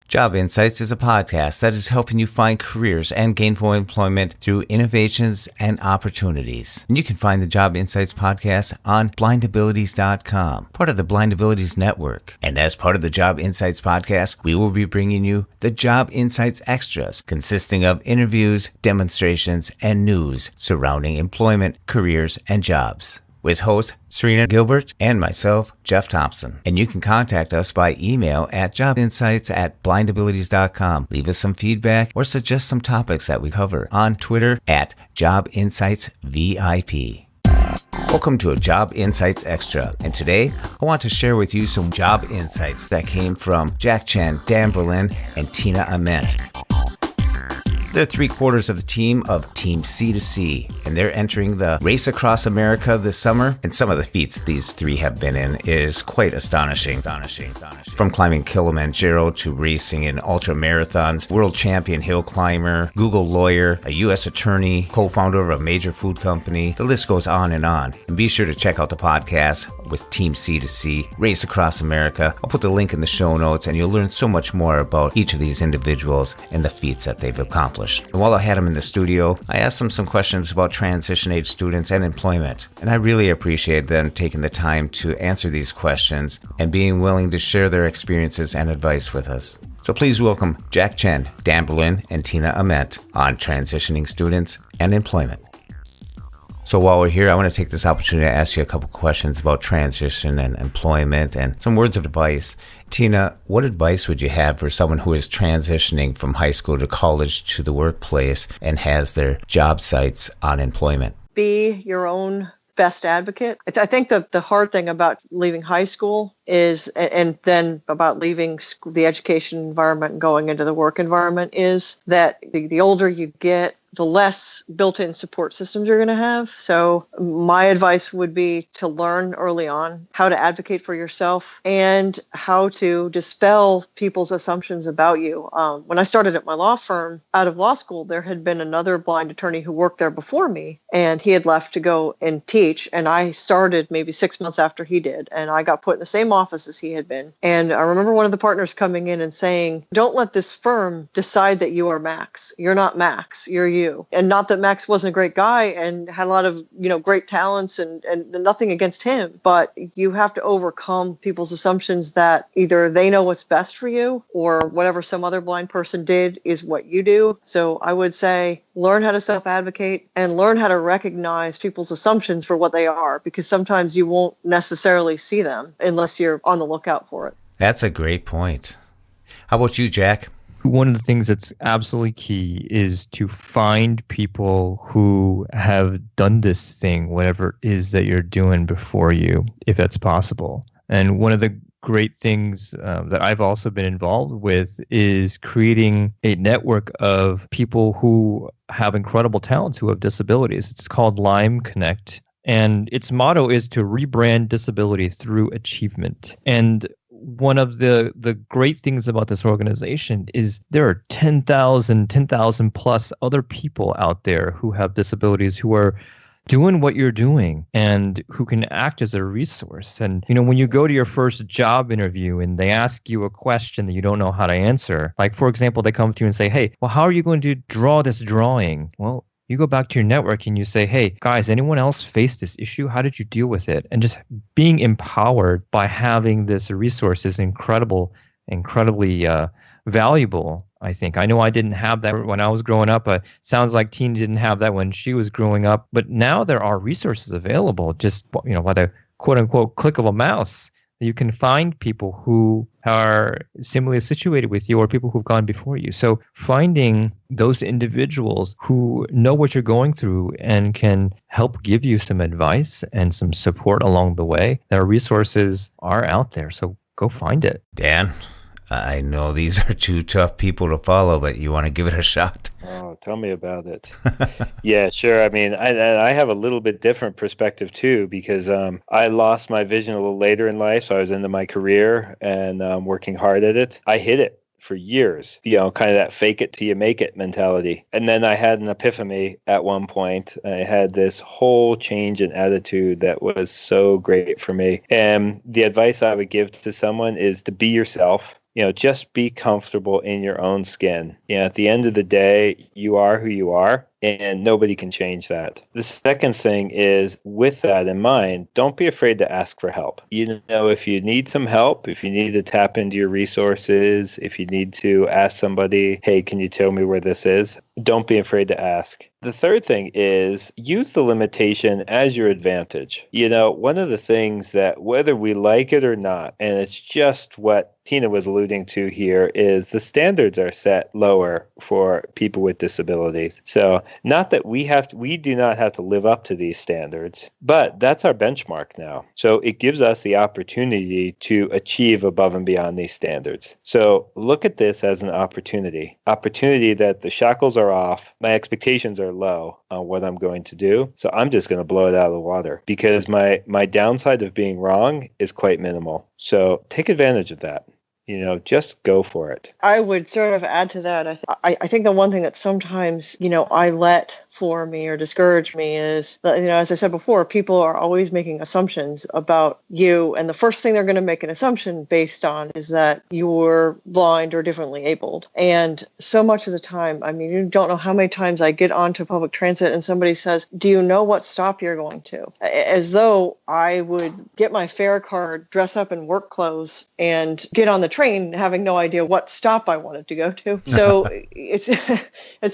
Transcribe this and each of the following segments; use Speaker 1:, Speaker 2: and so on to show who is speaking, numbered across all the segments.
Speaker 1: Job Insights is a podcast that is helping you find careers and gainful employment through innovations and opportunities. And you can find the Job Insights podcast on blindabilities.com, part of the Blind Abilities Network. And as part of the Job Insights podcast, we will be bringing you the Job Insights Extras, consisting of interviews, demonstrations, and news surrounding employment, careers, and jobs, with host Serena Gilbert and myself, Jeff Thompson. And you can contact us by email at jobinsights@blindabilities.com. Leave us some feedback or suggest some topics that we cover on Twitter at JobInsightsVIP. Welcome to a Job Insights Extra, and today I want to share with you some job insights that came from Jack Chen, Dan Berlin, and Tina Ament. They're 3/4 of the team of Team C2C, and they're entering the Race Across America this summer. And some of the feats these three have been in is quite astonishing. From climbing Kilimanjaro to racing in ultra marathons, world champion hill climber, Google lawyer, a U.S. attorney, co-founder of a major food company. The list goes on. And be sure to check out the podcast with Team C2C, Race Across America. I'll put the link in the show notes, and you'll learn so much more about each of these individuals and the feats that they've accomplished. And while I had them in the studio, I asked them some questions about transition age students and employment. And I really appreciate them taking the time to answer these questions and being willing to share their experiences and advice with us. So please welcome Jack Chen, Dan Berlin, and Tina Ament on transitioning students and employment. So while we're here, I want to take this opportunity to ask you a couple questions about transition and employment and some words of advice. Tina, what advice would you have for someone who is transitioning from high school to college to the workplace and has their job sights on employment?
Speaker 2: Be your own best advocate. I think the hard thing about leaving high school is, and then about leaving the education environment and going into the work environment, is that the older you get, the less built-in support systems you're going to have. So my advice would be to learn early on how to advocate for yourself and how to dispel people's assumptions about you. When I started at my law firm out of law school, there had been another blind attorney who worked there before me, and he had left to go and teach. And I started maybe 6 months after he did, and I got put in the same office as he had been. And I remember one of the partners coming in and saying, "Don't let this firm decide that you are Max. You're not Max, you're you." And not that Max wasn't a great guy and had a lot of, great talents and nothing against him, but you have to overcome people's assumptions that either they know what's best for you or whatever some other blind person did is what you do. So I would say learn how to self-advocate and learn how to recognize people's assumptions for what they are, because sometimes you won't necessarily see them unless you're on the lookout for it.
Speaker 1: That's a great point. How about you, Jack?
Speaker 3: One of the things that's absolutely key is to find people who have done this thing, whatever it is that you're doing before you, if that's possible. And one of the great things that I've also been involved with is creating a network of people who have incredible talents, who have disabilities. It's called Lime Connect. And its motto is to rebrand disability through achievement. And one of the great things about this organization is there are 10,000 plus other people out there who have disabilities who are doing what you're doing and who can act as a resource. And, when you go to your first job interview and they ask you a question that you don't know how to answer, like, for example, they come to you and say, "Hey, well, how are you going to draw this drawing?" Well, you go back to your network and you say, "Hey, guys, anyone else face this issue? How did you deal with it?" And just being empowered by having this resource is incredibly valuable, I think. I know I didn't have that when I was growing up. Sounds like Tina didn't have that when she was growing up. But now there are resources available just, by the quote-unquote click of a mouse. You can find people who are similarly situated with you or people who've gone before you. So finding those individuals who know what you're going through and can help give you some advice and some support along the way. Their resources are out there, so go find it.
Speaker 1: Dan, I know these are two tough people to follow, but you want to give it a shot?
Speaker 4: Oh, tell me about it. Yeah, sure. I mean, I have a little bit different perspective too, because I lost my vision a little later in life. So I was into my career and working hard at it. I hid it for years, kind of that fake it till you make it mentality. And then I had an epiphany at one point. I had this whole change in attitude that was so great for me. And the advice I would give to someone is to be yourself. just be comfortable in your own skin. At the end of the day, you are who you are, and nobody can change that. The second thing is, with that in mind, don't be afraid to ask for help. If you need some help, if you need to tap into your resources, if you need to ask somebody, hey, can you tell me where this is? Don't be afraid to ask. The third thing is use the limitation as your advantage. One of the things that, whether we like it or not, and it's just what Tina was alluding to here, is the standards are set lower for people with disabilities. So not that we do not have to live up to these standards, but that's our benchmark now. So it gives us the opportunity to achieve above and beyond these standards. So look at this as an opportunity that the shackles are off. My expectations are low on what I'm going to do. So I'm just going to blow it out of the water because my downside of being wrong is quite minimal. So take advantage of that. Just go for it.
Speaker 2: I would sort of add to that. I think the one thing that sometimes, I let floor me or discourage me is that, as I said before, people are always making assumptions about you. And the first thing they're going to make an assumption based on is that you're blind or differently abled. And so much of the time, you don't know how many times I get onto public transit and somebody says, do you know what stop you're going to? As though I would get my fare card, dress up in work clothes, and get on the train having no idea what stop I wanted to go to. So it's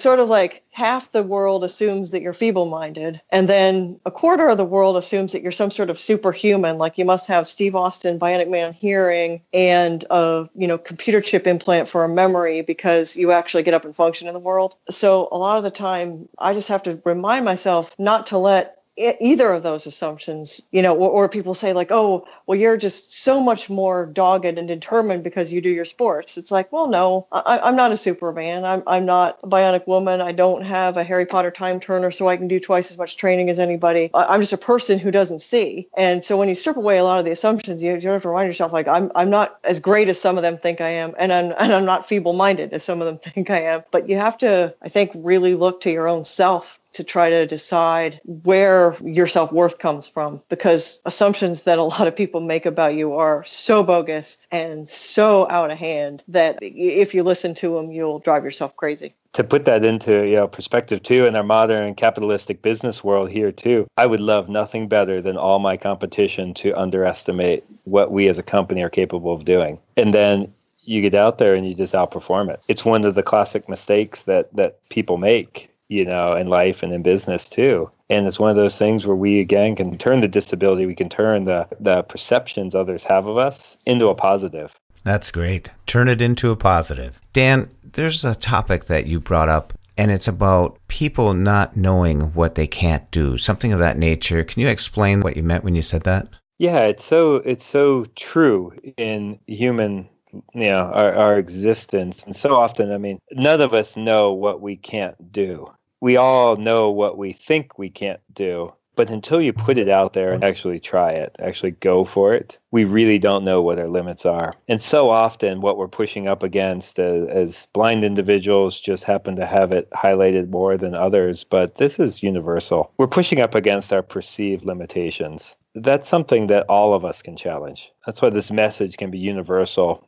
Speaker 2: sort of like half the world assumes that you're feeble-minded, and then a quarter of the world assumes that you're some sort of superhuman, like you must have Steve Austin Bionic Man hearing and a computer chip implant for a memory because you actually get up and function in the world. So a lot of the time, I just have to remind myself not to let either of those assumptions, or people say like, oh, well, you're just so much more dogged and determined because you do your sports. It's like, well, no, I'm not a Superman. I'm not a bionic woman. I don't have a Harry Potter time turner so I can do twice as much training as anybody. I'm just a person who doesn't see. And so when you strip away a lot of the assumptions, you have to remind yourself, like, I'm not as great as some of them think I am, and I'm not feeble-minded as some of them think I am. But you have to, I think, really look to your own self to try to decide where your self-worth comes from, because assumptions that a lot of people make about you are so bogus and so out of hand that if you listen to them, you'll drive yourself crazy.
Speaker 4: To put that into perspective too, in our modern capitalistic business world here too, I would love nothing better than all my competition to underestimate what we as a company are capable of doing. And then you get out there and you just outperform it. It's one of the classic mistakes that people make, in life and in business too. And it's one of those things where we, again, can turn the disability, we can turn the perceptions others have of us into a positive.
Speaker 1: That's great. Turn it into a positive. Dan, there's a topic that you brought up, and it's about people not knowing what they can't do, something of that nature. Can you explain what you meant when you said that?
Speaker 4: Yeah, it's so true in human our existence. And so often, none of us know what we can't do. We all know what we think we can't do. But until you put it out there and actually try it, actually go for it, we really don't know what our limits are. And so often what we're pushing up against as blind individuals just happen to have it highlighted more than others. But this is universal. We're pushing up against our perceived limitations. That's something that all of us can challenge. That's why this message can be universal,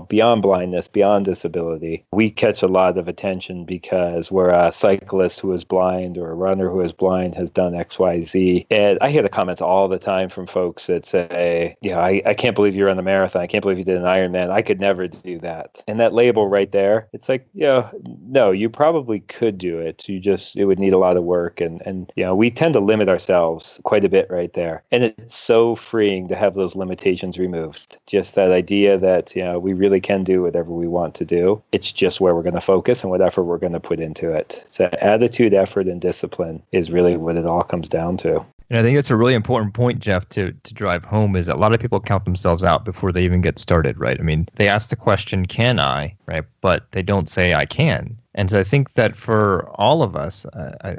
Speaker 4: beyond blindness, beyond disability. We catch a lot of attention because we're a cyclist who is blind or a runner who is blind has done X, Y, Z. And I hear the comments all the time from folks that say, I can't believe you ran the marathon. I can't believe you did an Ironman. I could never do that. And that label right there, it's like, no, you probably could do it. It would need a lot of work. And we tend to limit ourselves quite a bit right there. And it's so freeing to have those limitations removed. Just that idea that, we really can do whatever we want to do. It's just where we're going to focus and what effort we're going to put into it. So attitude, effort, and discipline is really what it all comes down to.
Speaker 3: And I think that's a really important point, Jeff, to drive home, is that a lot of people count themselves out before they even get started, right? They ask the question, can I, right? But they don't say I can. And so I think that for all of us,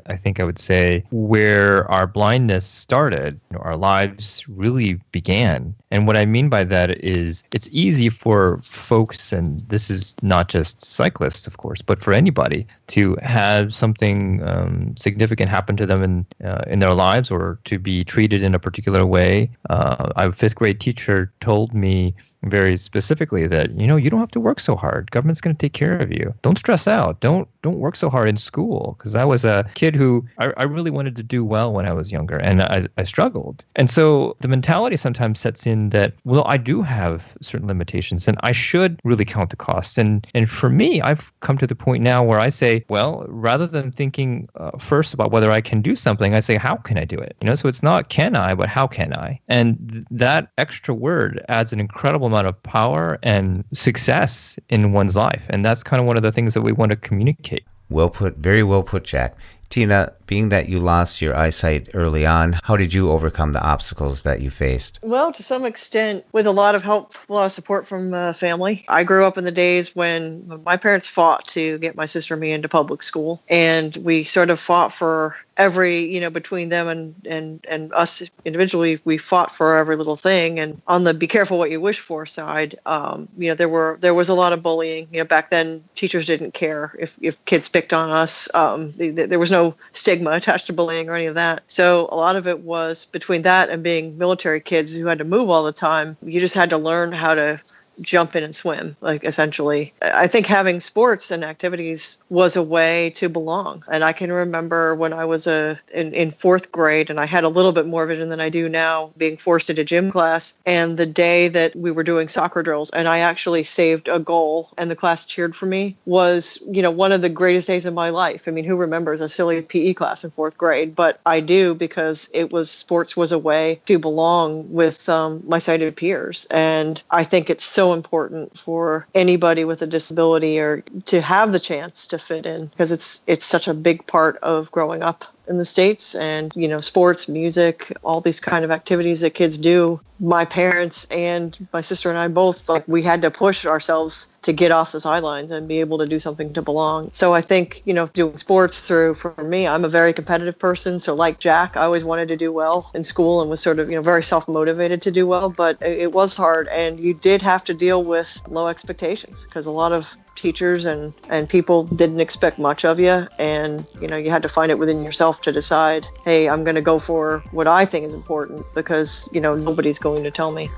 Speaker 3: I think I would say where our blindness started, our lives really began. And what I mean by that is it's easy for folks, and this is not just cyclists, of course, but for anybody to have something significant happen to them in their lives or to be treated in a particular way. A fifth grade teacher told me very specifically that, you don't have to work so hard. Government's going to take care of you. Don't stress out. Don't work so hard in school. Because I was a kid who I really wanted to do well when I was younger, and I struggled. And so the mentality sometimes sets in that, well, I do have certain limitations and I should really count the costs. And for me, I've come to the point now where I say, well, rather than thinking first about whether I can do something, I say, how can I do it? So it's not can I, but how can I? And that extra word adds an incredible amount of power and success in one's life. And that's kind of one of the things that we want to communicate.
Speaker 1: Well put, very well put, Jack. Tina, being that you lost your eyesight early on, how did you overcome the obstacles that you faced?
Speaker 2: Well, to some extent, with a lot of help, a lot of support from family. I grew up in the days when my parents fought to get my sister and me into public school. And we sort of fought for every, between them and us individually, we fought for every little thing. And on the be careful what you wish for side, there was a lot of bullying. Back then, teachers didn't care if kids picked on us. There was no stigma attached to bullying or any of that. So a lot of it was between that and being military kids who had to move all the time. You just had to learn how to jump in and swim, essentially. I think having sports and activities was a way to belong. And I can remember when I was in fourth grade and I had a little bit more vision than I do now, being forced into gym class. And the day that we were doing soccer drills and I actually saved a goal and the class cheered for me was, one of the greatest days of my life. Who remembers a silly PE class in fourth grade? But I do, because sports was a way to belong with my sighted peers. And I think it's so important for anybody with a disability or to have the chance to fit in, because it's such a big part of growing up in the States. And, sports, music, all these kind of activities that kids do. My parents and my sister and I both, we had to push ourselves to get off the sidelines and be able to do something to belong. So I think, doing sports for me, I'm a very competitive person. So like Jack, I always wanted to do well in school and was sort of, very self-motivated to do well, but it was hard. And you did have to deal with low expectations because a lot of teachers and people didn't expect much of you. And, you had to find it within yourself to decide, hey, I'm going to go for what I think is important because, nobody's going to tell me.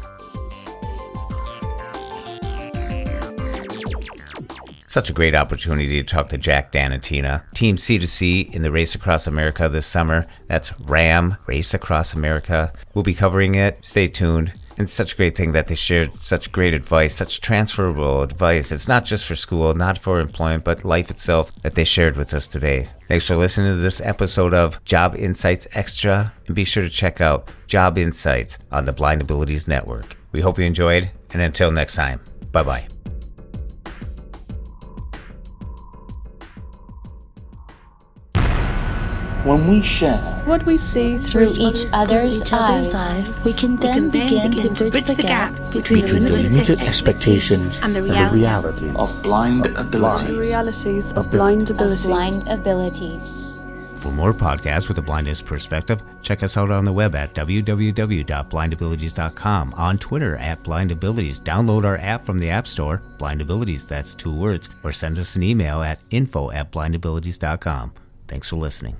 Speaker 1: Such a great opportunity to talk to Jack, Dan, and Tina. Team C2C in the Race Across America this summer. That's RAM, Race Across America. We'll be covering it. Stay tuned. And it's such a great thing that they shared such great advice, such transferable advice. It's not just for school, not for employment, but life itself that they shared with us today. Thanks for listening to this episode of Job Insights Extra. And be sure to check out Job Insights on the Blind Abilities Network. We hope you enjoyed. And until next time, bye-bye.
Speaker 5: When we share
Speaker 6: what we see through
Speaker 7: each other's eyes, we can then begin to bridge the gap between
Speaker 5: the limited expectations and the reality of blind ability.
Speaker 6: The realities of blind abilities.
Speaker 1: For more podcasts with a blindness perspective, check us out on the web at www.blindabilities.com, on Twitter at blindabilities. Download our app from the App Store, blindabilities, that's 2 words, or send us an email at info@blindabilities.com. Thanks for listening.